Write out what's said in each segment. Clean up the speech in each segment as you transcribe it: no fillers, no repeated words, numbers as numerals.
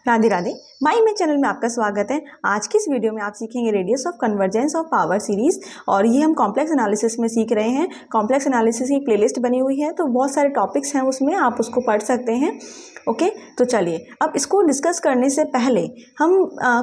राधे राधे। माई में चैनल में आपका स्वागत है। आज की इस वीडियो में आप सीखेंगे radius of convergence of power series और ये हम कॉम्प्लेक्स एनालिसिस में सीख रहे हैं। कॉम्प्लेक्स एनालिसिस की प्लेलिस्ट बनी हुई है, तो बहुत सारे टॉपिक्स हैं उसमें, आप उसको पढ़ सकते हैं। ओके, तो चलिए अब इसको डिस्कस करने से पहले हम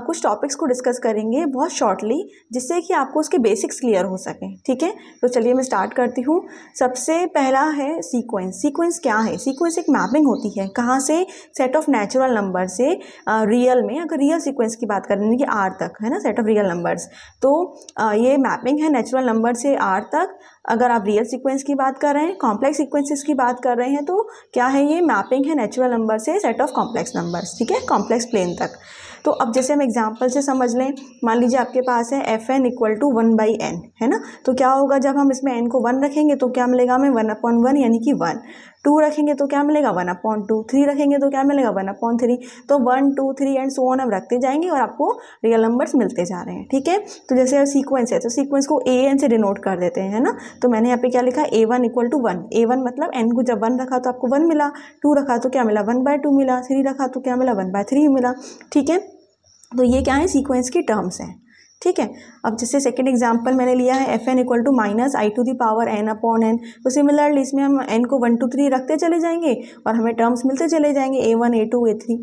कुछ टॉपिक्स को डिस्कस करेंगे बहुत शॉर्टली, जिससे कि आपको उसके बेसिक्स क्लियर हो सकें। ठीक है, तो चलिए मैं स्टार्ट करती हूँ। सबसे पहला है सीक्वेंस। सीक्वेंस क्या है? सीक्वेंस एक मैपिंग होती है। कहाँ से? सेट ऑफ नेचुरल नंबर से रियल में, अगर रियल सीक्वेंस की बात करें कि आर तक है ना, सेट ऑफ रियल नंबर्स, तो ये मैपिंग है नेचुरल नंबर से आर तक। अगर आप रियल सीक्वेंस की बात कर रहे हैं, कॉम्प्लेक्स सीक्वेंसेस की बात कर रहे हैं, तो क्या है? ये मैपिंग है नेचुरल नंबर से सेट ऑफ कॉम्प्लेक्स नंबर्स। ठीक है, कॉम्प्लेक्स प्लेन तक। तो अब जैसे हम एग्जांपल से समझ लें, मान लीजिए आपके पास है F N equal to 1/n, है ना। तो क्या होगा, जब हम इसमें n को 1 रखेंगे तो क्या मिलेगा हमें? 1/1 यानी कि 1। 2 रखेंगे तो क्या मिलेगा? 1/2। 3 रखेंगे तो क्या मिलेगा? 1/3। तो 1, 2, 3 एंड सो ऑन हम रखते जाएंगे और आपको रियल नंबर्स मिलते जा रहे हैं। ठीक है, तो जैसे सीक्वेंस है तो सीक्वेंस को an से डिनोट कर देते हैं, है ना। तो मैंने यहाँ पे क्या लिखा? a1 equal to 1। a1 मतलब n को जब 1 रखा तो आपको 1 मिला, 2 रखा तो क्या मिला? 1/2 मिला, 3 रखा तो क्या मिला? 1/3 मिला। ठीक है, तो ये क्या है? सीक्वेंस की टर्म्स हैं। ठीक है, अब जैसे सेकंड एग्जांपल मैंने लिया है F N equal to -i⁴n/n। तो सिमिलरली इसमें हम n को 1 2 3 रखते चले जाएंगे और हमें टर्म्स मिलते चले जाएंगे a1 a2 a3।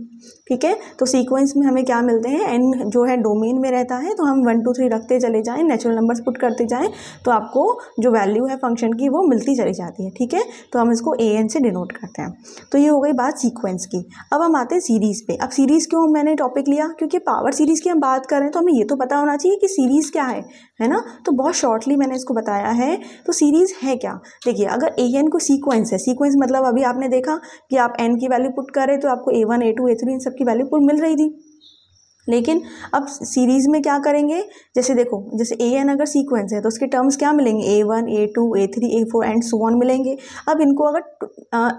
ठीक है, तो सीक्वेंस में हमें क्या मिलते हैं? n जो है डोमेन में रहता है, तो हम 1 2 3 रखते चले जाएं, नेचुरल नंबर्स पुट करते जाएं, तो आपको जो वैल्यू है फंक्शन की वो मिलती चली जाती है। ठीक है, तो हम इसको an से डिनोट करते हैं। तो ये हो गई बात सीक्वेंस की। अब हम आते हैं सीरीज़ पे। अब सीरीज़ क्यों मैंने टॉपिक लिया? क्योंकि पावर सीरीज़ की हम बात कर रहे हैं, तो हमें ये तो पता होना चाहिए कि सीरीज़ क्या है ना। तो बहुत शॉर्टली मैंने इसको बताया है। तो सीरीज़ है क्या? देखिए, अगर an को सीक्वेंस है, सीक्वेंस मतलब अभी आपने देखा कि आप n की वैल्यू पुट कर रहे तो आपको a1 a2 a3 इन सब की वैल्यू पुट मिल रही थी। लेकिन अब सीरीज़ में क्या करेंगे? जैसे देखो, जैसे an अगर सीक्वेंस है तो उसके टर्म्स क्या मिलेंगे? a1 a2 a3 a4 and so on मिलेंगे। अब इनको अगर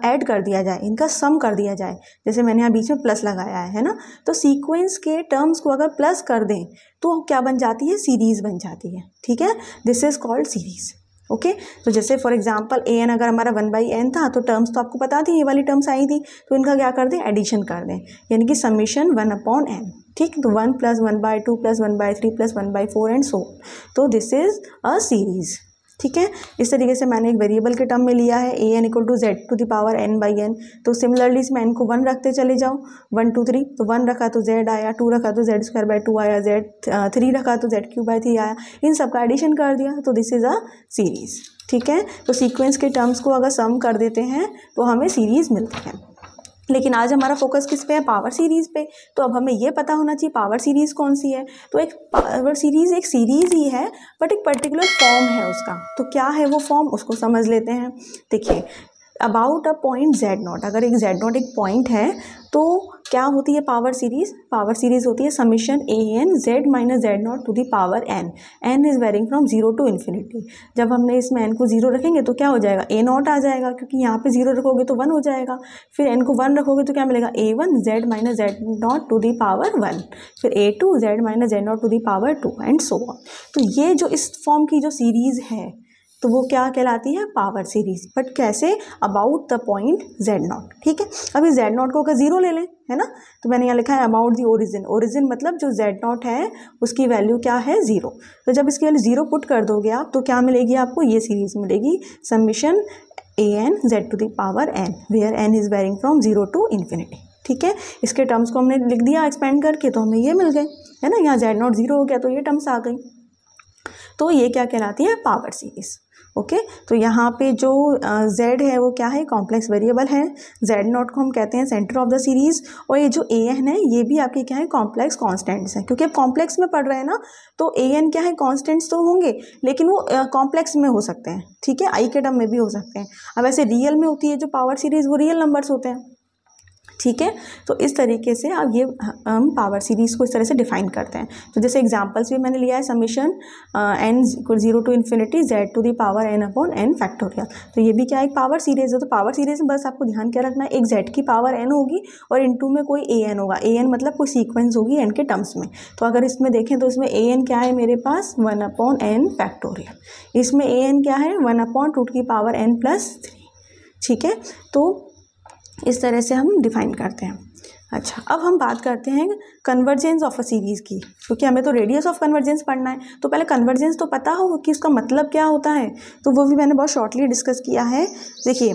ऐड कर दिया जाए, इनका सम कर दिया जाए, जैसे मैंने यहाँ बीच में प्लस लगाया है ना, तो सीक्वेंस के टर्म्स को अगर प्लस कर दें तो क्या बन जाती है? सीरीज़ बन जाती है। ठीक है, this is called series. Okay, तो जैसे फॉर एग्जांपल an अगर हमारा 1/n था, तो टर्म्स तो आपको पता थी, ये वाली टर्म्स आई थी, तो इनका क्या कर दें? एडिशन कर दें, यानी कि समीशन 1/n। ठीक, तो 1 + 1/2 + 1/3 + 1/4 एंड सो। तो दिस इज अ सीरीज। ठीक है, इस तरीके से मैंने एक वेरिएबल के टर्म में लिया है an इक्वल टू z⁴n/n। तो सिमिलरली इसमें n को 1 रखते चले जाओ, 1 2 3, तो 1 रखा तो z आया, 2 रखा तो z²/2 आया, 3 रखा तो z³ आया, इन सब का एडिशन कर दिया, तो दिस इज अ सीरीज। ठीक है, तो सीक्वेंस के टर्म्स को अगर सम कर देते हैं तो हमें सीरीज मिलती है। लेकिन आज हमारा फोकस किस पे है? पावर सीरीज़ पे। तो अब हमें ये पता होना चाहिए पावर सीरीज़ कौन सी है। तो एक पावर सीरीज़ एक सीरीज़ ही है, बट एक पर्टिकुलर फॉर्म है उसका। तो क्या है वो फॉर्म, उसको समझ लेते हैं। देखिए, अबाउट अ पॉइंट z0, अगर एक z0 एक पॉइंट है तो क्या होती है पावर सीरीज़? पावर सीरीज़ होती है summation an z - z0 n। n is varying from 0 to infinity. जब हमने इसमें n को 0 रखेंगे तो क्या हो जाएगा? a0 आ जाएगा, क्योंकि यहाँ पे 0 रखोगे तो 1 हो जाएगा। फिर n को 1 रखोगे तो क्या मिलेगा? a1 z - z0 1। फिर a2 z - z0 2 and so on. तो ये जो इस फॉर्म की जो सीरीज़ है तो वो क्या कहलाती है? Power series. बट कैसे? About the point z0। ठीक है, अभी z0 को अगर 0 ले लें, है ना, तो मैंने यहाँ लिखा है अबाउट द ओरिजिन। ओरिजिन मतलब जो z0 है उसकी वैल्यू क्या है? 0। तो जब इसकी वैल्यू 0 पुट कर दोगे आप तो क्या मिलेगी आपको? ये सीरीज मिलेगी summation an z⁴n, where n is varying from 0 to infinity. ठीक है, इसके टर्म्स को हमने लिख दिया एक्सपेंड करके, तो हमें ये मिल गए, है ना। यहाँ z0 0 हो गया तो ये टर्म्स आ गई। तो ये क्या कहलाती है? Power series. ओके, तो यहाँ पे जो z है वो क्या है? कॉम्प्लेक्स वेरिएबल है। z0 को हम कहते हैं सेंटर ऑफ द सीरीज, और ये जो an है ये भी आपके क्या है? कॉम्प्लेक्स कॉन्स्टेंट्स हैं, क्योंकि अब कॉम्प्लेक्स में पढ़ रहे हैं ना, तो an क्या है? कॉन्स्टेंट्स तो होंगे, लेकिन वो कॉम्प्लेक्स में हो सकते हैं। ठीक है, i के टर्म में भी हो सकते हैं। अब ऐसे रियल में होती है जो पावर सीरीज, वो रियल नंबर्स होते हैं। ठीक है, तो इस तरीके से अब ये हम पावर सीरीज़ को इस तरह से डिफाइन करते हैं। तो जैसे एग्जांपल्स भी मैंने लिया है, summation n = 0 to infinity z⁴n/n factorial. तो ये भी क्या है? एक पावर सीरीज़ है। तो पावर सीरीज़ में बस आपको ध्यान क्या रखना है? एक z की पावर n होगी और इनटू में कोई an होगा। an मतलब कोई सीक्वेंस होगी n के टर्म्स में। तो अगर इसमें देखें तो इसमें an क्या है मेरे पास? 1/n factorial. इसमें an क्या है? 1/√n+3। ठीक है, तो इस तरह से हम डिफाइन करते हैं। अच्छा, अब हम बात करते हैं कन्वर्जेंस ऑफ अ सीरीज़ की, क्योंकि हमें तो रेडियस ऑफ कन्वर्जेंस पढ़ना है। तो पहले कन्वर्जेंस तो पता हो कि उसका मतलब क्या होता है, तो वो भी मैंने बहुत शॉर्टली डिस्कस किया है। देखिए,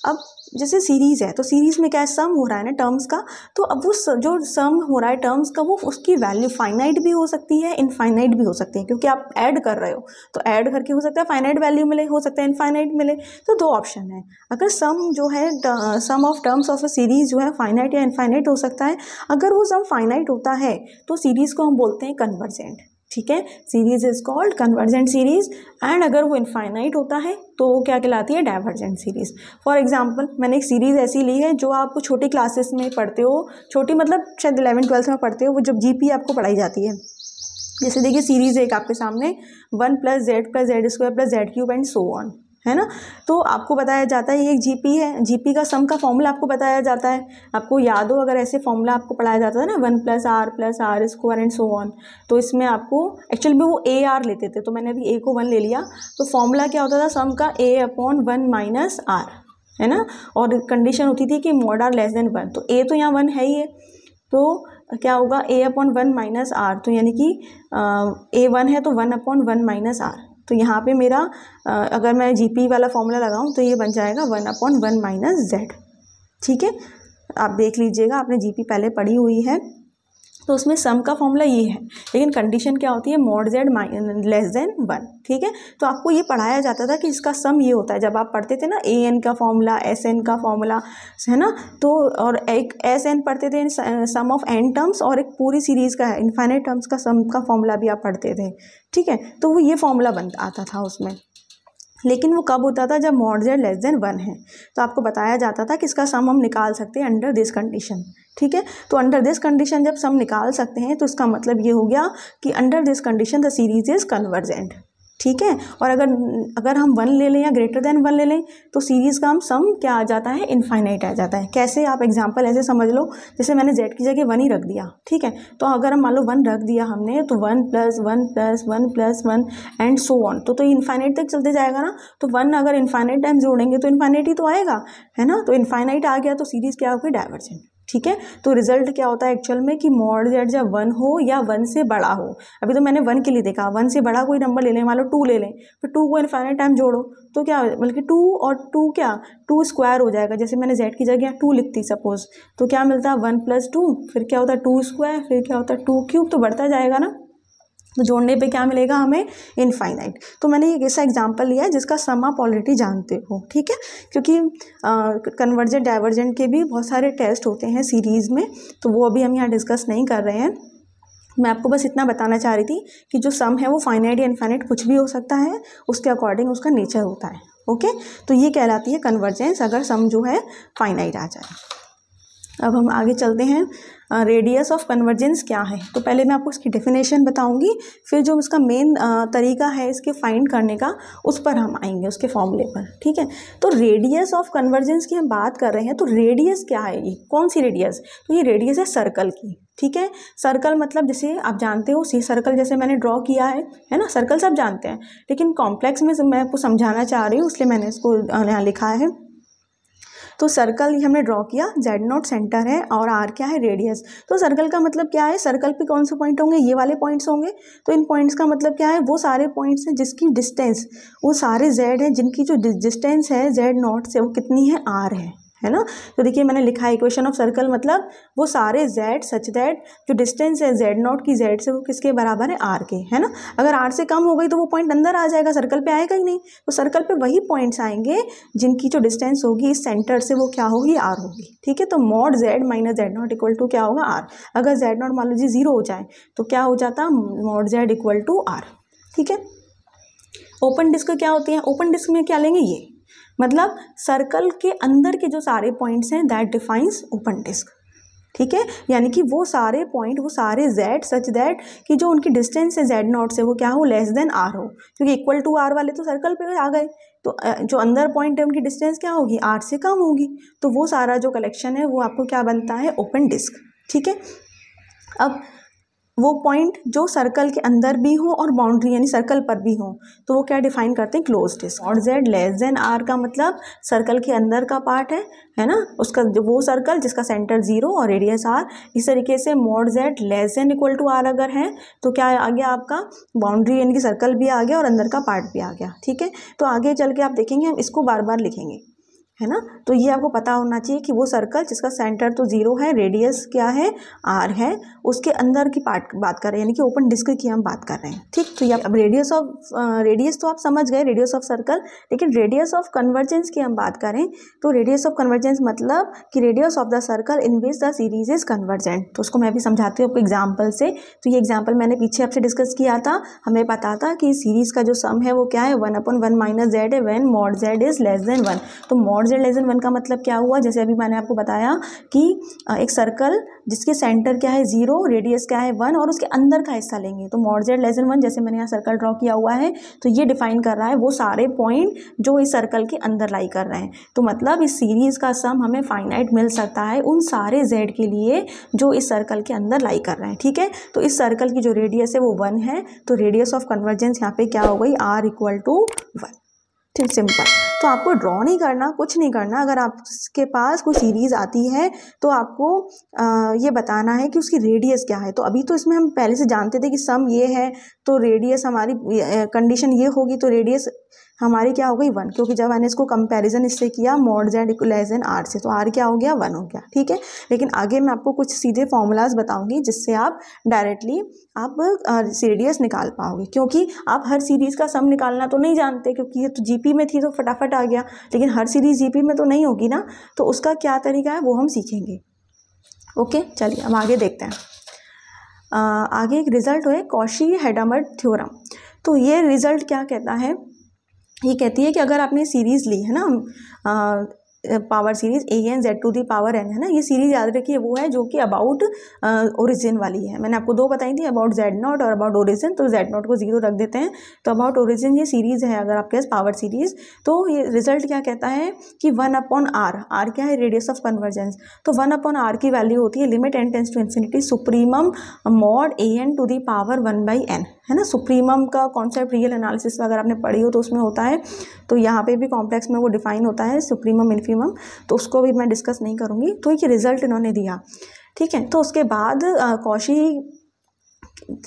अब जैसे सीरीज़ है तो सीरीज़ में क्या है, सम हो रहा है ना टर्म्स का, तो अब वो जो सम हो रहा है टर्म्स का, वो उसकी वैल्यू फाइनाइट भी हो सकती है, इनफाइनाइट भी हो सकती है, क्योंकि आप ऐड कर रहे हो तो ऐड करके हो सकता है फाइनाइट वैल्यू मिले, हो सकता है इनफाइनाइट मिले। तो दो ऑप्शन है। अगर सम जो है sum of terms of a series जो है फाइनाइट या इनफाइनाइट हो सकता है। अगर वो सम फाइनाइट होता है तो सीरीज़ को हम बोलते हैं कन्वर्जेंट। ठीक है, series is called convergent series. And अगर वो इनफाइनाइट होता है तो वो क्या कहलाती है, डाइवर्जेंट सीरीज। फॉर एग्जांपल, मैंने एक सीरीज ऐसी ली है जो आप छोटी क्लासेस में पढ़ते हो, छोटी मतलब शायद 11th-12th में पढ़ते हो, वो जब जीपी आपको पढ़ाई जाती है। जैसे देखिए, सीरीज एक आपके सामने 1 + z + z² and so on, है ना। तो आपको बताया जाता है ये एक जीपी है, जीपी का सम का फॉर्मूला आपको बताया जाता है। आपको याद हो, अगर ऐसे फॉर्मूला आपको पढ़ाया जाता है ना, 1 + r एंड सो ऑन, तो इसमें आपको एक्चुअली में वो ए आर लेते थे, तो मैंने अभी ए को 1 ले लिया। तो फॉर्मूला क्या होता था, सम का a/1 - r, है ना। और कंडीशन होती थी कि mod r < 1, तो ए तो यहाँ 1 है ही है, तो क्या होगा, a/1 - r, तो यानी कि a 1 है तो 1/1 - r। तो यहाँ पे मेरा अगर मैं जीपी वाला फॉर्मूला लगाऊं तो ये बन जाएगा 1/1 - z। ठीक है, आप देख लीजिएगा, आपने जीपी पहले पढ़ी हुई है, तो उसमें सम का फॉर्मूला ये है, लेकिन कंडीशन क्या होती है, mod z <1। ठीक है, तो आपको ये पढ़ाया जाता था कि इसका सम ये होता है। जब आप पढ़ते थे ना an का फॉर्मूला, sn का फॉर्मूला, है ना, तो और एक sn पढ़ते थे, सम ऑफ n टर्म्स, और एक पूरी सीरीज़ का इनफाइनाइट टर्म्स का सम का फॉर्मूला भी आप पढ़ते थे। ठीक है, तो वो ये फॉर्मूला बन आता था उसमें, लेकिन वो कब होता था, जब mod z < 1 है। तो आपको बताया जाता था कि इसका सम हम निकाल सकते हैं अंडर दिस कंडीशन। ठीक है, तो अंडर दिस कंडीशन जब सम निकाल सकते हैं तो इसका मतलब ये हो गया कि under this condition the series is convergent. ठीक है, और अगर हम 1 ले लें या ग्रेटर देन 1 ले लें तो सीरीज़ का हम सम क्या आ जाता है, इनफाइनाइट आ जाता है। कैसे, आप एग्जांपल ऐसे समझ लो, जैसे मैंने z की जगह 1 ही रख दिया। ठीक है, तो अगर हम मान लो 1 रख दिया हमने, तो 1 + 1 + 1 + 1 एंड सो ऑन, तो इनफाइनाइट तक चलते जाएगा ना। तो 1 अगर इनफाइनाइट टाइम जोड़ेंगे तो इनफाइनाइट ही तो आएगा, है ना। तो इनफाइनाइट आ गया तो सीरीज़ क्या होगी, डाइवर्जेंट। ठीक है, तो रिजल्ट क्या होता है एक्चुअल में कि mod z जब 1 हो या 1 से बड़ा हो। अभी तो मैंने 1 के लिए देखा, 1 से बड़ा कोई नंबर ले लें, मान लो 2 ले लें, फिर 2 को इनफाइनाइट टाइम जोड़ो तो क्या, बल्कि 2 और 2 क्या, 2 स्क्वायर हो जाएगा। जैसे मैंने z की जगह 2 लिखती सपोज, तो क्या मिलता है, 1 + 2, फिर क्या होता है 2 स्क्वायर, फिर क्या होता है 2 क्यूब, तो बढ़ता जाएगा ना। तो जोड़ने पे क्या मिलेगा हमें, इनफाइनाइट। तो मैंने एक ऐसा एग्जांपल लिया है जिसका सम आप ऑलरेडी जानते हो। ठीक है, क्योंकि कन्वर्जेंट डाइवर्जेंट के भी बहुत सारे टेस्ट होते हैं सीरीज़ में, तो वो अभी हम यहाँ डिस्कस नहीं कर रहे हैं। मैं आपको बस इतना बताना चाह रही थी कि जो सम है वो फाइनाइट या इनफाइनाइट कुछ भी हो सकता है, उसके अकॉर्डिंग उसका नेचर होता है। ओके, तो ये कहलाती है कन्वर्जेंस, अगर सम जो है फाइनाइट आ जाए। अब हम आगे चलते हैं, रेडियस ऑफ कन्वर्जेंस क्या है। तो पहले मैं आपको इसकी डेफिनेशन बताऊंगी, फिर जो इसका मेन तरीका है इसके फाइंड करने का, उस पर हम आएंगे, उसके फॉर्मूले पर। ठीक है, तो रेडियस ऑफ कन्वर्जेंस की हम बात कर रहे हैं, तो रेडियस क्या है, ये कौन सी रेडियस, तो ये रेडियस है सर्कल की। ठीक है, सर्कल मतलब जैसे आप जानते हो, सी सर्कल जैसे मैंने ड्रॉ किया है ना, सर्कल सब जानते हैं, लेकिन कॉम्प्लेक्स में मैं आपको समझाना चाह रही हूँ, इसलिए मैंने इसको यहाँ लिखा है। तो सर्कल हमने ड्रॉ किया, Z0 सेंटर है और R क्या है, रेडियस। तो सर्कल का मतलब क्या है, सर्कल पे कौन से पॉइंट होंगे, ये वाले पॉइंट्स होंगे। तो इन पॉइंट्स का मतलब क्या है, वो सारे पॉइंट्स हैं जिसकी डिस्टेंस, वो सारे Z हैं जिनकी जो डिस्टेंस है Z0 से वो कितनी है, R है ना। तो देखिए मैंने लिखा है इक्वेशन ऑफ सर्कल, मतलब वो सारे Z सच दैट जो डिस्टेंस है Z0 की Z से वो किसके बराबर है, R के, है ना। अगर R से कम हो गई तो वो पॉइंट अंदर आ जाएगा, सर्कल पे आएगा ही नहीं। तो सर्कल पे वही पॉइंट्स आएंगे जिनकी जो डिस्टेंस होगी इस सेंटर से वो क्या होगी, R होगी। ठीक है, तो mod Z - Z0 equal to क्या होगा, R। अगर Z0 मान लीजिए 0 हो जाए तो क्या हो जाता, mod Z equal to R। ठीक है, ओपन डिस्क क्या होती है, ओपन डिस्क में क्या लेंगे, ये मतलब सर्कल के अंदर के जो सारे पॉइंट्स हैं दैट डिफाइंस ओपन डिस्क। ठीक है, यानी कि वो सारे पॉइंट, वो सारे Z सच दैट कि जो उनकी डिस्टेंस है Z0 से वो क्या हो, लेस देन R हो, क्योंकि इक्वल टू R वाले तो सर्कल पे आ गए। तो जो अंदर पॉइंट है उनकी डिस्टेंस क्या होगी, R से कम होगी। तो वो सारा जो कलेक्शन है वो आपको क्या बनता है, ओपन डिस्क। ठीक है, अब वो पॉइंट जो सर्कल के अंदर भी हो और बाउंड्री यानी सर्कल पर भी हो, तो वो क्या डिफाइन करते हैं, क्लोज्ड है। Mod z less then r का मतलब सर्कल के अंदर का पार्ट है ना, उसका वो सर्कल जिसका सेंटर 0 और रेडियस r। इस तरीके से mod z less than equal to r अगर है तो क्या आ गया आपका, बाउंड्री यानी कि सर्कल भी आ गया और अंदर का पार्ट भी आ गया। ठीक है, तो आगे चल के आप देखेंगे हम इसको बार बार लिखेंगे, है ना। तो ये आपको पता होना चाहिए कि वो सर्कल जिसका सेंटर तो 0 है, रेडियस क्या है, r है, उसके अंदर की पार्ट बात कर रहे हैं, यानी कि ओपन डिस्क की हम बात कर रहे हैं। ठीक, तो ये अब रेडियस तो आप समझ गए, रेडियस ऑफ सर्कल। लेकिन रेडियस ऑफ कन्वर्जेंस की हम बात करें तो रेडियस ऑफ कन्वर्जेंस मतलब कि radius of the circle in which the series is convergent. तो उसको मैं भी समझाती हूँ आपको एग्जाम्पल से। तो ये एग्जाम्पल मैंने पीछे आपसे डिस्कस किया था, हमें पता था कि सीरीज का जो सम है वो क्या है, 1/1 - z है when mod z is less than 1। तो मॉड z लेस देन 1 का मतलब क्या हुआ, जैसे अभी मैंने आपको बताया कि एक सर्कल जिसके सेंटर क्या है 0, रेडियस क्या है 1 और उसके अंदर का हिस्सा लेंगे, तो मॉड z लेस देन 1, जैसे मैंने यहाँ सर्कल ड्रॉ किया हुआ है, तो ये डिफाइन कर रहा है वो सारे पॉइंट जो इस सर्कल के अंदर लाई कर रहे हैं। तो मतलब इस सीरीज का सम हमें फाइनाइट मिल सकता है उन सारे z के लिए जो इस सर्कल के अंदर लाई कर रहे हैं। ठीक है, तो इस सर्कल की जो रेडियस है वो 1 है, तो रेडियस ऑफ कन्वर्जेंस यहाँ पे क्या हो गई, r इक्वल टू 1। ठीक, सिंपल। तो आपको ड्रॉ नहीं करना, कुछ नहीं करना। अगर आपके पास कोई सीरीज आती है तो आपको ये बताना है कि उसकी रेडियस क्या है। तो अभी तो इसमें हम पहले से जानते थे कि सम ये है, तो रेडियस हमारी कंडीशन ये होगी, तो रेडियस हमारी क्या हो गई 1, क्योंकि जब मैंने इसको कंपैरिजन इससे किया mod z less then r से, तो r क्या हो गया 1 हो गया। ठीक है, लेकिन आगे मैं आपको कुछ सीधे फॉर्मूलाज बताऊंगी जिससे आप डायरेक्टली आप रेडियस निकाल पाओगे, क्योंकि आप हर सीरीज का सम निकालना तो नहीं जानते, क्योंकि ये तो जीपी में थी तो फटाफट आ गया, लेकिन हर सीरीज जीपी में तो नहीं होगी ना, तो उसका क्या तरीका है वो हम सीखेंगे। ओके, चलिए हम आगे देखते हैं। आगे एक रिजल्ट है कॉशी हेडामर्ड थ्योरम। तो ये रिजल्ट क्या कहता है, ये कहती है कि अगर आपने सीरीज़ ली है ना, power series an z to the power n है ना, ये सीरीज याद रखिए वो है जो कि अबाउट ओरिजिन वाली है। मैंने आपको दो बताई थी, अबाउट z0 और अबाउट ओरिजिन, तो z0 को 0 रख देते हैं। तो अबाउट ओरिजिन ये सीरीज है अगर आपके पास पावर सीरीज। तो ये रिजल्ट क्या कहता है कि 1/r, r क्या है, रेडियस ऑफ कन्वर्जेंस। तो 1/r की वैल्यू होती है limit n tends to infinity supremum mod an to the power 1/n, है ना। सुप्रीमम का कॉन्सेप्ट रियल एनालिसिस अगर आपने पढ़ी हो तो उसमें होता है, तो यहाँ पे भी कॉम्प्लेक्स में वो डिफाइन होता है सुप्रीमम इन्फीमम, तो उसको भी मैं डिस्कस नहीं करूँगी। तो ये रिजल्ट इन्होंने दिया, ठीक है। तो उसके बाद कॉशी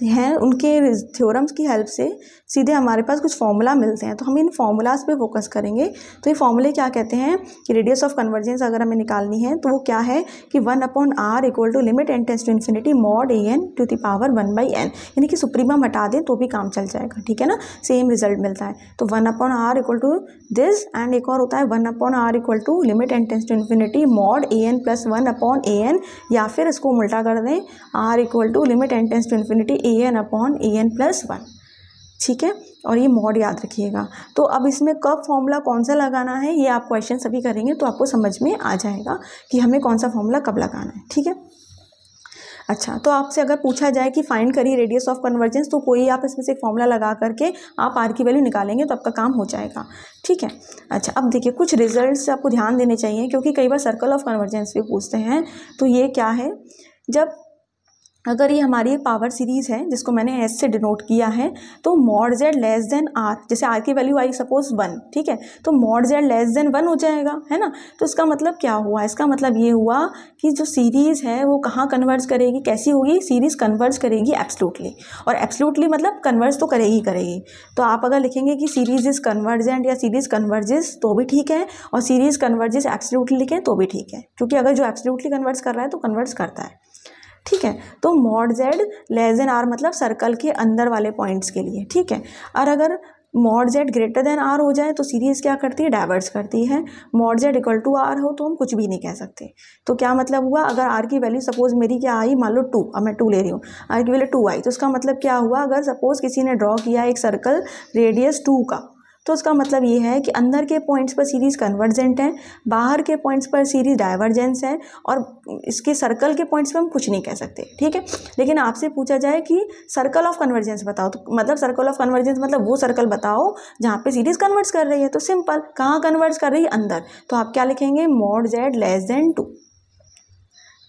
हैं उनके थ्योरम्स की हेल्प से सीधे हमारे पास कुछ फॉर्मूला मिलते हैं, तो हम इन फॉर्मूलाज पे फोकस करेंगे। तो ये फॉर्मूले क्या कहते हैं कि रेडियस ऑफ कन्वर्जेंस अगर हमें निकालनी है तो वो क्या है कि 1/r equal to limit n tends to infinity mod an to the power 1/n, यानी कि सुप्रीमम हटा दें तो भी काम चल जाएगा, ठीक है ना, सेम रिजल्ट मिलता है। तो 1/r equal to this, and एक और होता है 1/r equal to limit n tends to infinity mod an plus 1/an, या फिर इसको उल्टा कर दें r equal to limit n tends to infinity an plus 1, ठीक है। और ये मॉड याद रखिएगा। तो अब इसमें कब फॉर्मूला कौन सा लगाना है ये आप क्वेश्चन सभी करेंगे तो आपको समझ में आ जाएगा कि हमें कौन सा फॉर्मूला कब लगाना है, ठीक है। अच्छा, तो आपसे अगर पूछा जाए कि फाइंड करिए रेडियस ऑफ कन्वर्जेंस, तो कोई आप इसमें से एक फॉर्मूला लगा करके आप आर की वैल्यू निकालेंगे तो आपका काम हो जाएगा, ठीक है। अच्छा, अब देखिए कुछ रिजल्ट्स आपको ध्यान देने चाहिए, क्योंकि कई बार सर्कल ऑफ कन्वर्जेंस भी पूछते हैं। तो ये क्या है, जब अगर ये हमारी पावर सीरीज़ है जिसको मैंने एस से डिनोट किया है, तो mod Z less than R, जैसे आर की वैल्यू आई सपोज 1, ठीक है, तो मॉड जेड लेस देन 1 हो जाएगा, है ना। तो इसका मतलब क्या हुआ, इसका मतलब ये हुआ कि जो सीरीज़ है वो कहाँ कन्वर्ज करेगी, कैसी होगी, सीरीज़ कन्वर्ज करेगी एब्सोल्युटली, और एब्सोल्युटली मतलब कन्वर्ज तो करेगी करेगी। तो आप अगर लिखेंगे कि सीरीज इज कन्वर्जेंट या सीरीज कन्वर्जेस तो भी ठीक है, और सीरीज कन्वर्जेस एब्सोल्युटली लिखें तो भी ठीक है, क्योंकि अगर जो एब्सोल्युटली कन्वर्ज कर रहा है तो कन्वर्ज करता है, ठीक है। तो mod Z less than R मतलब सर्कल के अंदर वाले पॉइंट्स के लिए, ठीक है। और अगर mod Z greater than R हो जाए तो सीरीज़ क्या करती है, डाइवर्स करती है। Mod Z equal to R हो तो हम कुछ भी नहीं कह सकते। तो क्या मतलब हुआ, अगर आर की वैल्यू सपोज मेरी क्या आई, मान लो 2, अब मैं 2 ले रही हूँ, आर की वैल्यू 2 आई, तो उसका मतलब क्या हुआ, अगर सपोज किसी ने ड्रॉ किया एक सर्कल रेडियस 2 का, तो उसका मतलब ये है कि अंदर के पॉइंट्स पर सीरीज़ कन्वर्जेंट है, बाहर के पॉइंट्स पर सीरीज़ डाइवर्जेंस है, और इसके सर्कल के पॉइंट्स पर हम कुछ नहीं कह सकते, ठीक है। लेकिन आपसे पूछा जाए कि सर्कल ऑफ कन्वर्जेंस बताओ, तो मतलब सर्कल ऑफ कन्वर्जेंस मतलब वो सर्कल बताओ जहाँ पे सीरीज़ कन्वर्ज कर रही है। तो सिंपल, कहाँ कन्वर्ज कर रही है, अंदर, तो आप क्या लिखेंगे, मॉड जेड लेस देन 2,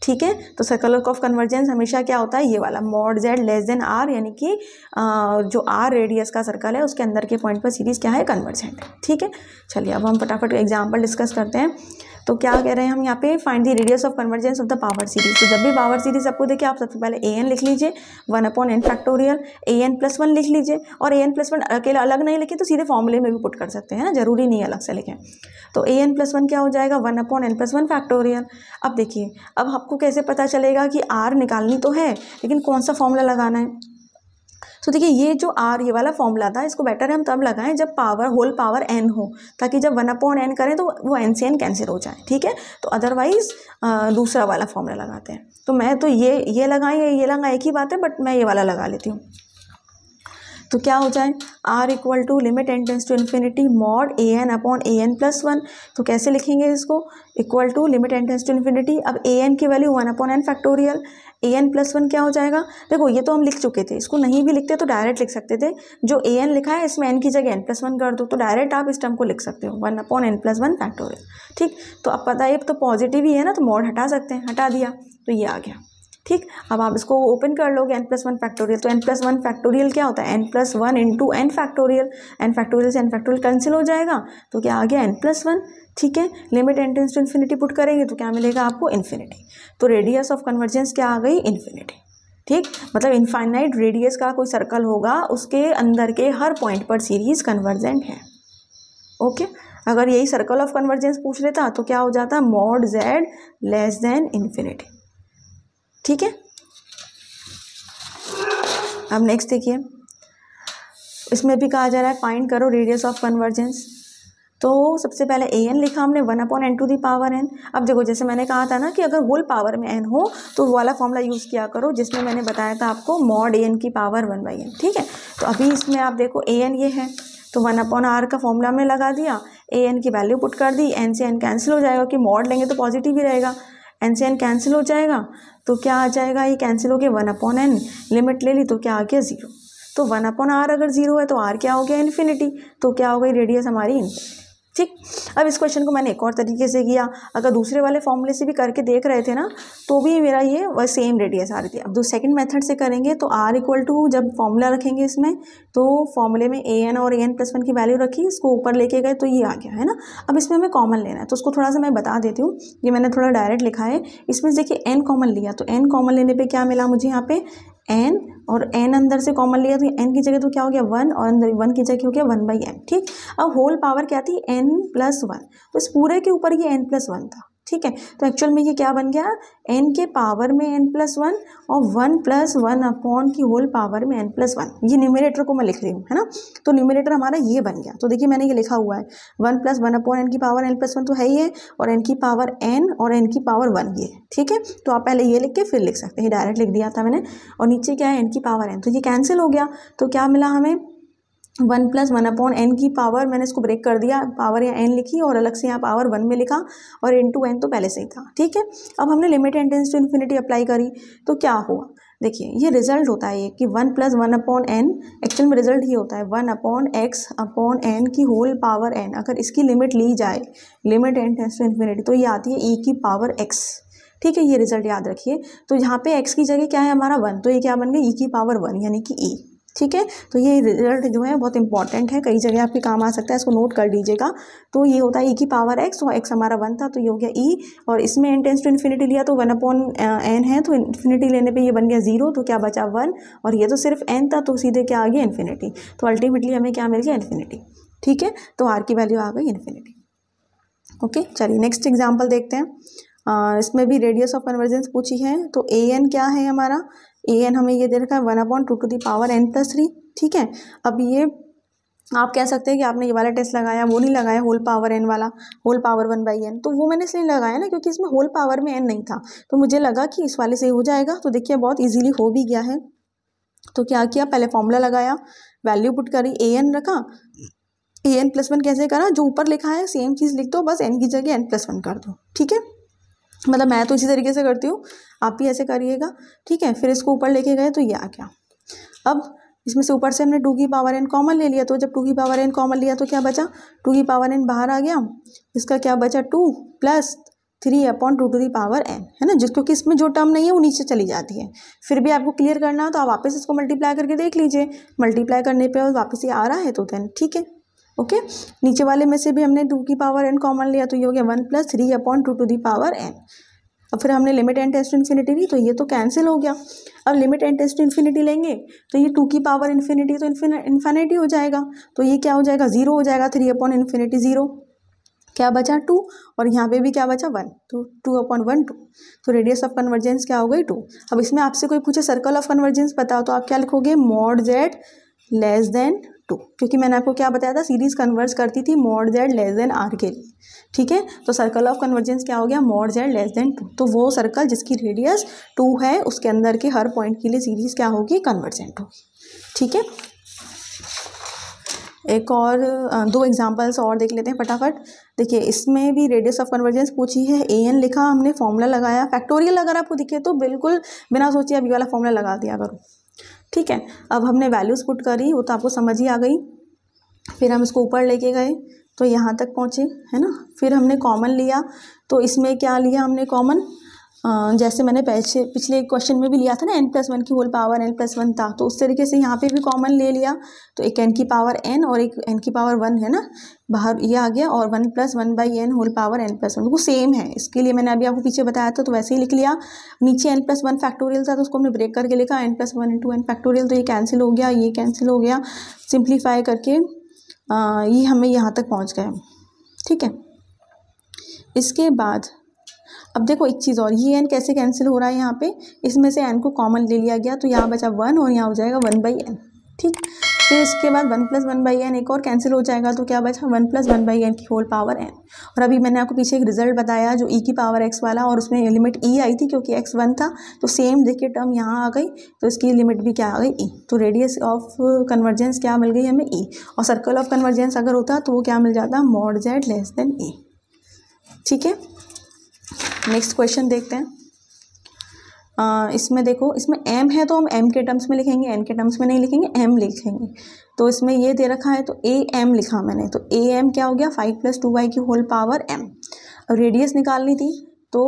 ठीक है। तो सर्कल ऑफ कन्वर्जेंस हमेशा क्या होता है, ये वाला mod Z less than R, यानी कि जो आर रेडियस का सर्कल है उसके अंदर के पॉइंट पर सीरीज क्या है, कन्वर्जेंट है। ठीक है, चलिए अब हम फटाफट एग्जाम्पल डिस्कस करते हैं। तो क्या कह रहे हैं हम यहाँ पे, find the radius of convergence of the power series. तो जब भी पावर सीरीज आपको देखिए, आप सबसे पहले an लिख लीजिए 1/n फैक्टोरियल, an+1 लिख लीजिए, और an+1 अकेला अलग नहीं लिखे तो सीधे फॉर्मूले में भी पुट कर सकते हैं ना, जरूरी नहीं है अलग से लिखें। तो an+1 क्या हो जाएगा, 1/n+1 फैक्टोरियल। अब देखिए, अब आपको कैसे पता चलेगा कि r निकालनी तो है, लेकिन कौन सा फॉर्मूला लगाना है। तो देखिए, ये जो r ये वाला फॉर्मूला था, इसको बेटर है हम तब लगाएं जब पावर होल पावर n हो, ताकि जब 1/n करें तो वो n से n कैंसिल हो जाए। ठीक है, तो अदरवाइज दूसरा वाला फॉर्मूला लगाते हैं। तो मैं तो ये लगाएं या ये लगाएं एक ही बात है, बट मैं ये वाला लगा लेती हूँ। तो क्या हो जाए, r equal to limit n tends to infinity mod an/an+1। तो कैसे लिखेंगे इसको, equal to limit n tends to infinity. अब an की वैल्यू 1/n फैक्टोरियल, an+1 क्या हो जाएगा, देखो ये तो हम लिख चुके थे, इसको नहीं भी लिखते तो डायरेक्ट लिख सकते थे। जो an लिखा है इसमें n की जगह n+1 कर दो, तो डायरेक्ट आप इस टर्म को लिख सकते हो 1/n+1 फैक्टोरियल। ठीक, तो अब पता है तो पॉजिटिव ही है ना, तो मॉड हटा सकते हैं, हटा दिया तो ये आ गया। ठीक, अब आप इसको ओपन कर लोगे n+1 फैक्टोरियल, तो n+1 फैक्टोरियल क्या होता है, n+1 into n factorial, n factorial से n फैक्टोरियल कैंसिल हो जाएगा, तो क्या आ गया n+1। ठीक है, limit n tends to infinity put करेंगे तो क्या मिलेगा आपको, इन्फिनिटी। तो रेडियस ऑफ कन्वर्जेंस क्या आ गई, इन्फिनिटी। ठीक, मतलब इनफाइनाइट रेडियस का कोई सर्कल होगा, उसके अंदर के हर पॉइंट पर सीरीज कन्वर्जेंट है। ओके, अगर यही सर्कल ऑफ कन्वर्जेंस पूछ लेता तो क्या हो जाता, mod z less then infinity. ठीक है, अब नेक्स्ट देखिए, इसमें भी कहा जा रहा है फाइंड करो रेडियस ऑफ कन्वर्जेंस। तो सबसे पहले an लिखा हमने 1/n⁴n। अब देखो, जैसे मैंने कहा था ना कि अगर होल पावर में n हो तो वो वाला फॉर्मूला यूज़ किया करो, जिसमें मैंने बताया था आपको मॉड an की पावर 1/n। ठीक है, तो अभी इसमें आप देखो an ये है, तो 1/r का फॉर्मूला में लगा दिया, an की वैल्यू पुट कर दी, n से n कैंसिल हो जाएगा, कि मॉड लेंगे तो पॉजिटिव ही रहेगा, n से n कैंसिल हो जाएगा, तो क्या आ जाएगा, ये कैंसिल हो गया 1/n, लिमिट ले ली तो क्या आ गया 0। तो 1/r अगर 0 है तो r क्या हो गया, इन्फिनिटी। तो क्या हो गई, रेडियस हमारी इन्फिनिटी। ठीक, अब इस क्वेश्चन को मैंने एक और तरीके से किया, अगर दूसरे वाले फॉर्मूले से भी करके देख रहे थे ना तो भी मेरा ये वह सेम रेडियस आ रही थी। अब दो सेकंड मेथड से करेंगे तो r इक्वल टू, जब फॉर्मूला रखेंगे इसमें तो फॉर्मूले में an और an+1 की वैल्यू रखी, इसको ऊपर लेके गए तो ये आ गया है ना। अब इसमें हमें कॉमन लेना है, तो उसको थोड़ा सा मैं बता देती हूँ, ये मैंने थोड़ा डायरेक्ट लिखा है। इसमें देखिए n कॉमन लिया, तो n कॉमन लेने पर क्या मिला मुझे यहाँ पे n, और n अंदर से कॉमन लिया तो n की जगह तो क्या हो गया 1, और अंदर 1 की जगह हो गया 1/n। ठीक, अब होल पावर क्या थी, n+1, तो इस पूरे के ऊपर ये n+1 था। ठीक है, तो एक्चुअल में ये क्या बन गया, n के पावर में n+1 और 1+1 अपॉन की होल पावर में n+1। ये न्यूमरेटर को मैं लिख रही हूँ, है ना, तो न्यूमरेटर हमारा ये बन गया। तो देखिए मैंने ये लिखा हुआ है 1+1 अपॉन n की पावर n+1 तो है ही है, और n की पावर n और n की पावर 1 ये। ठीक है, तो आप पहले ये लिख के फिर लिख सकते हैं, डायरेक्ट लिख दिया था मैंने, और नीचे क्या है n की पावर n, तो ये कैंसिल हो गया। तो क्या मिला हमें, 1+1 अपॉन n की पावर, मैंने इसको ब्रेक कर दिया, पावर या n लिखी और अलग से यहाँ पावर 1 में लिखा, और इंटू n तो पहले से ही था। ठीक है, अब हमने limit n tends to infinity apply करी तो क्या हुआ, देखिए ये रिजल्ट होता है ये कि 1+1 अपॉन n, एक्चुअल में रिजल्ट ये होता है 1/x अपॉन n की होल पावर n। अगर इसकी लिमिट ली जाए, limit n tends to infinity, तो ये आती है e की पावर x। ठीक है, ये रिजल्ट याद रखिए। तो यहाँ पे x की जगह क्या है हमारा 1, तो ये क्या बन गया e की पावर 1 यानी कि e। ठीक है, तो ये रिजल्ट जो है बहुत इंपॉर्टेंट है, कई जगह आपके काम आ सकता है, इसको नोट कर लीजिएगा। तो ये होता है e की पावर x, और x हमारा 1 था तो ये हो गया e, और इसमें n टेंस टू इन्फिनिटी लिया तो 1/n है, तो इन्फिनिटी लेने पे ये बन गया 0, तो क्या बचा 1, और ये तो सिर्फ n था तो सीधे क्या आ गया इन्फिनिटी। तो अल्टीमेटली हमें क्या मिल गया, इन्फिनिटी। ठीक है, तो r की वैल्यू आ गई इन्फिनिटी। ओके, चलिए नेक्स्ट एग्जाम्पल देखते हैं। इसमें भी रेडियस ऑफ कन्वर्जेंस पूछी है। तो an क्या है हमारा, an हमें ये दे रखा है 1/2n+3। ठीक है, अब ये आप कह सकते हैं कि आपने ये वाला टेस्ट लगाया, वो नहीं लगाया होल पावर n वाला, होल पावर 1/n, तो वो मैंने इसलिए लगाया ना क्योंकि इसमें होल पावर में n नहीं था, तो मुझे लगा कि इस वाले से हो जाएगा। तो देखिए बहुत ईजिली हो भी गया है। तो क्या किया, पहले फॉर्मूला लगाया, वैल्यू पुट करी, an रखा, an+1 कैसे करा, जो ऊपर लिखा है सेम चीज़ लिख दो, बस n की जगह n+1 कर दो। ठीक है, मतलब मैं तो इसी तरीके से करती हूँ, आप भी ऐसे करिएगा। ठीक है, फिर इसको ऊपर लेके गए तो ये आ गया। अब इसमें से ऊपर से हमने 2 की पावर n कॉमन ले लिया, तो जब 2 की पावर n कॉमन लिया तो क्या बचा, 2 की पावर n बाहर आ गया, इसका क्या बचा 2 प्लस 3/2 है ना, जिसको कि इसमें जो टर्म नहीं है वो नीचे चली जाती है। फिर भी आपको क्लियर करना हो तो आप वापस इसको मल्टीप्लाई करके देख लीजिए, मल्टीप्लाई करने पे वापस ये आ रहा है तो देन ठीक है, ओके। नीचे वाले में से भी हमने 2n कॉमन लिया तो ये हो गया 1 + 3/2n। अब फिर हमने limit n tends to infinity ली तो ये तो कैंसिल हो गया। अब limit n tends to infinity लेंगे तो ये 2 तो इन्फिनिटी हो जाएगा, तो ये क्या हो जाएगा, 0 हो जाएगा। 3/∞ 0, क्या बचा 2, और यहाँ पे भी क्या बचा 1, तो 2/1 2। तो रेडियस ऑफ कन्वर्जेंस क्या हो गई 2। अब इसमें आपसे कोई पूछे सर्कल ऑफ कन्वर्जेंस बताओ तो आप क्या लिखोगे, mod z लेस देन 2, क्योंकि मैंने आपको क्या बताया था, सीरीज कन्वर्स करती थी mod z less then r के लिए, ठीक है। तो सर्कल ऑफ कन्वर्जेंस क्या हो गया, mod z लेस देन 2। तो वो सर्कल जिसकी रेडियस 2 है उसके अंदर के हर पॉइंट के लिए सीरीज क्या होगी, कन्वर्जेंट होगी, ठीक है। एक और 2 एग्जांपल्स और देख लेते हैं फटाफट। देखिए इसमें भी रेडियस ऑफ कन्वर्जेंस पूछी है, an लिखा, हमने फॉर्मूला लगाया, फैक्टोरियल अगर आपको दिखे तो बिल्कुल बिना सोचे अभी वाला फॉर्मूला लगा दिया करो, ठीक है। अब हमने वैल्यूज़ पुट करी, वो तो आपको समझ ही आ गई। फिर हम इसको ऊपर लेके गए तो यहाँ तक पहुँचे, है ना। फिर हमने कॉमन लिया, तो इसमें क्या लिया हमने कॉमन, जैसे मैंने पिछले क्वेश्चन में भी लिया था ना, n+1 की होल पावर n+1 था, तो उस तरीके से यहाँ पे भी कॉमन ले लिया। तो एक n की पावर n और एक n की पावर 1 है ना, बाहर ये आ गया, और 1 + 1/n होल पावर n+1 वो सेम है। इसके लिए मैंने अभी आपको पीछे बताया था तो वैसे ही लिख लिया। नीचे n+1 फैक्टोरियल था तो उसको हमने ब्रेक करके लिखा n+1 × n फैक्टोरियल, तो ये कैंसिल हो गया, ये कैंसिल हो गया, सिंप्लीफाई करके ये हमें यहाँ तक पहुँच गए, ठीक है। इसके बाद अब देखो एक चीज़ और, ये n कैसे कैंसिल हो रहा है, यहाँ पे इसमें से n को कॉमन ले लिया गया तो यहाँ बचा 1 और यहाँ हो जाएगा 1/n, ठीक। फिर इसके बाद 1 + 1/n एक और कैंसिल हो जाएगा तो क्या बचा 1 + 1/n की होल पावर n। और अभी मैंने आपको पीछे एक रिजल्ट बताया जो e की पावर x वाला, और उसमें लिमिट e आई थी क्योंकि x 1 था, तो सेम देखिए टर्म यहाँ आ गई, तो इसकी लिमिट भी क्या आ गई e। तो रेडियस ऑफ कन्वर्जेंस क्या मिल गई हमें e, और सर्कल ऑफ कन्वर्जेंस अगर होता तो वो क्या मिल जाता, mod z less then e, ठीक है। नेक्स्ट क्वेश्चन देखते हैं। इसमें देखो, इसमें m है तो हम m के टर्म्स में लिखेंगे, n के टर्म्स में नहीं लिखेंगे, m लिखेंगे। तो इसमें ये दे रखा है तो am लिखा मैंने, तो am क्या हो गया 5 + 2y की होल पावर m। और रेडियस निकालनी थी तो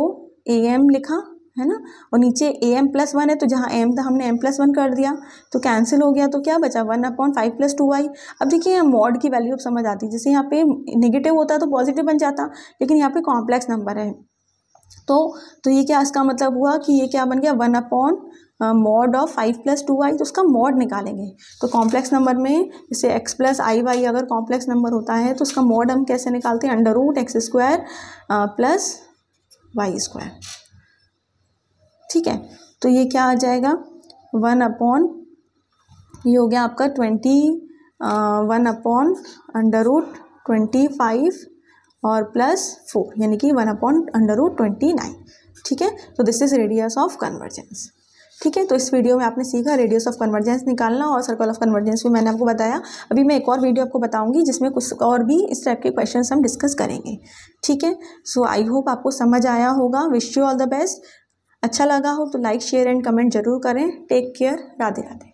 am लिखा, है ना, और नीचे am+1 है तो जहाँ m था हमने m+1 कर दिया, तो कैंसिल हो गया, तो क्या बचा 1/5 + 2y। अब देखिए मॉड की वैल्यू अब समझ आती है, जैसे यहाँ पे नेगेटिव होता तो पॉजिटिव बन जाता, लेकिन यहाँ पे कॉम्प्लेक्स नंबर है तो ये क्या इसका मतलब हुआ कि ये क्या बन गया 1/mod ऑफ 5 + 2y, तो उसका मॉड निकालेंगे। तो कॉम्प्लेक्स नंबर में जैसे x + iy अगर कॉम्प्लेक्स नंबर होता है तो उसका मॉड हम कैसे निकालते हैं, √x² + y², ठीक है। तो ये क्या आ जाएगा 1/, ये हो गया आपका 1/√25 और +4 यानी कि 1/√29, ठीक है। तो this is radius of convergence, ठीक है। तो इस वीडियो में आपने सीखा रेडियस ऑफ कन्वर्जेंस निकालना, और सर्कल ऑफ कन्वर्जेंस भी मैंने आपको बताया। अभी मैं एक और वीडियो आपको बताऊंगी जिसमें कुछ और भी इस टाइप के क्वेश्चंस हम डिस्कस करेंगे, ठीक है। सो आई होप आपको समझ आया होगा। Wish you all the best. अच्छा लगा हो तो लाइक शेयर एंड कमेंट जरूर करें। Take care. राधे राधे।